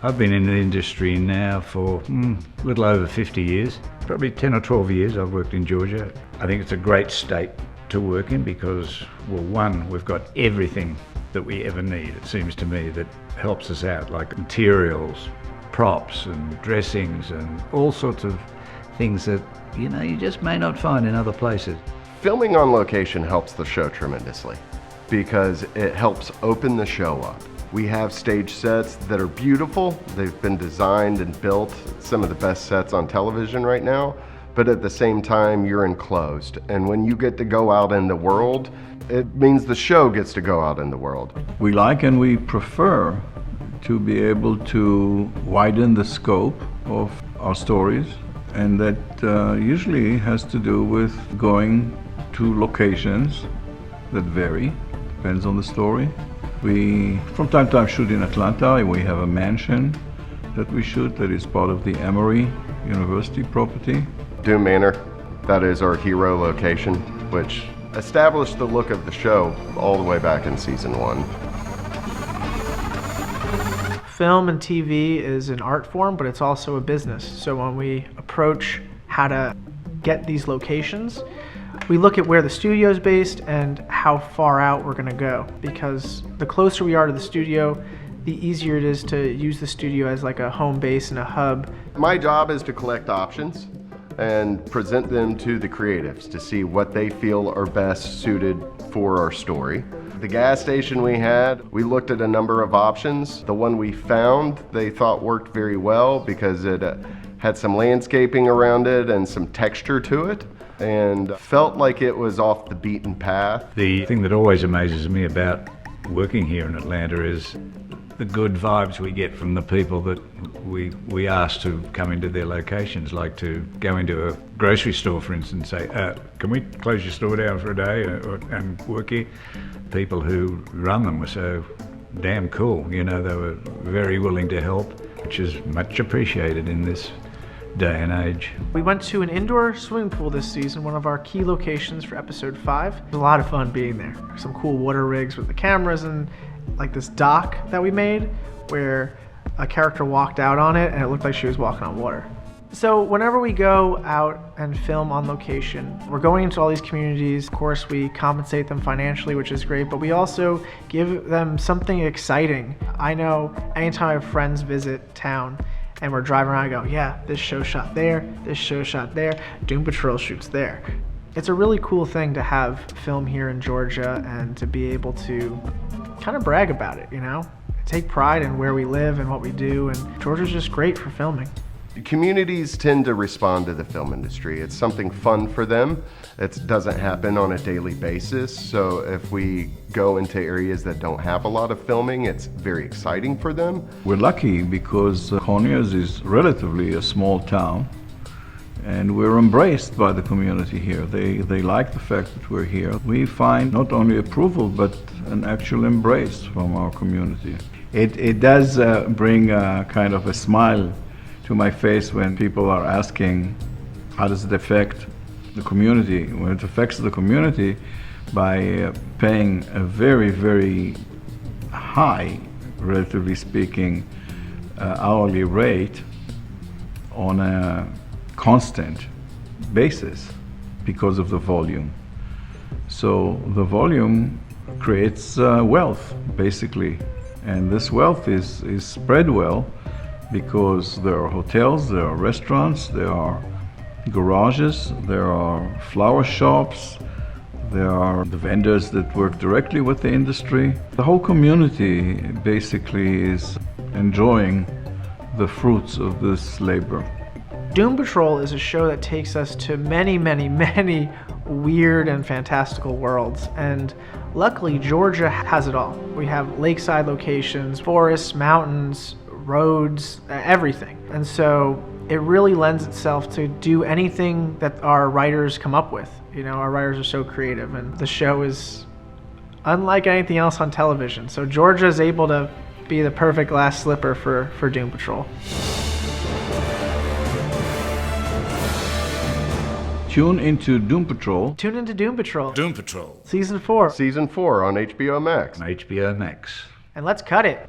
I've been in the industry now for a little over 50 years. Probably 10 or 12 years I've worked in Georgia. I think it's a great state to work in because, well, one, we've got everything that we ever need, it seems to me, that helps us out, like materials, props and dressings and all sorts of things that, you just may not find in other places. Filming on location helps the show tremendously because it helps open the show up. We have stage sets that are beautiful. They've been designed and built, some of the best sets on television right now, but at the same time, you're enclosed. And when you get to go out in the world, it means the show gets to go out in the world. We like and we prefer to be able to widen the scope of our stories, and that usually has to do with going to locations that vary, depends on the story. We, from time to time, shoot in Atlanta. We have a mansion that we shoot that is part of the Emory University property. Doom Manor, that is our hero location, which established the look of the show all the way back in season 1. Film and TV is an art form, but it's also a business. So when we approach how to get these locations, we look at where the studio is based and how far out we're going to go, because the closer we are to the studio, the easier it is to use the studio as like a home base and a hub. My job is to collect options and present them to the creatives to see what they feel are best suited for our story. The gas station we had, we looked at a number of options. The one we found they thought worked very well because it had some landscaping around it and some texture to it, and felt like it was off the beaten path. The thing that always amazes me about working here in Atlanta is the good vibes we get from the people that we ask to come into their locations, like to go into a grocery store, for instance, say, can we close your store down for a day and work here? People who run them were so damn cool, they were very willing to help, which is much appreciated in this day and age. We went to an indoor swimming pool this season, one of our key locations for episode 5. It was a lot of fun being there. Some cool water rigs with the cameras and like this dock that we made where a character walked out on it and it looked like she was walking on water. So whenever we go out and film on location, we're going into all these communities. Of course, we compensate them financially, which is great, but we also give them something exciting. I know anytime I have friends visit town and we're driving around, I go, yeah, this show shot there, this show shot there, Doom Patrol shoots there. It's a really cool thing to have film here in Georgia and to be able to kind of brag about it, take pride in where we live and what we do, and Georgia's just great for filming. Communities tend to respond to the film industry. It's something fun for them. It doesn't happen on a daily basis, so if we go into areas that don't have a lot of filming, it's very exciting for them. We're lucky because Conyers is relatively a small town, and we're embraced by the community here. They like the fact that we're here. We find not only approval, but an actual embrace from our community. It does bring kind of a smile to my face when people are asking, how does it affect the community? When it affects the community by paying a very, very high, relatively speaking, hourly rate on a constant basis because of the volume. So the volume creates wealth, basically, and this wealth is spread well because there are hotels, there are restaurants, there are garages, there are flower shops, there are the vendors that work directly with the industry. The whole community basically is enjoying the fruits of this labor. Doom Patrol is a show that takes us to many, many, many weird and fantastical worlds, and luckily Georgia has it all. We have lakeside locations, forests, mountains, roads, everything. And so it really lends itself to do anything that our writers come up with. Our writers are so creative, and the show is unlike anything else on television. So Georgia is able to be the perfect last slipper for Doom Patrol. Tune into Doom Patrol. Tune into Doom Patrol. Doom Patrol. Season 4. Season 4 on HBO Max. On HBO Max. And let's cut it.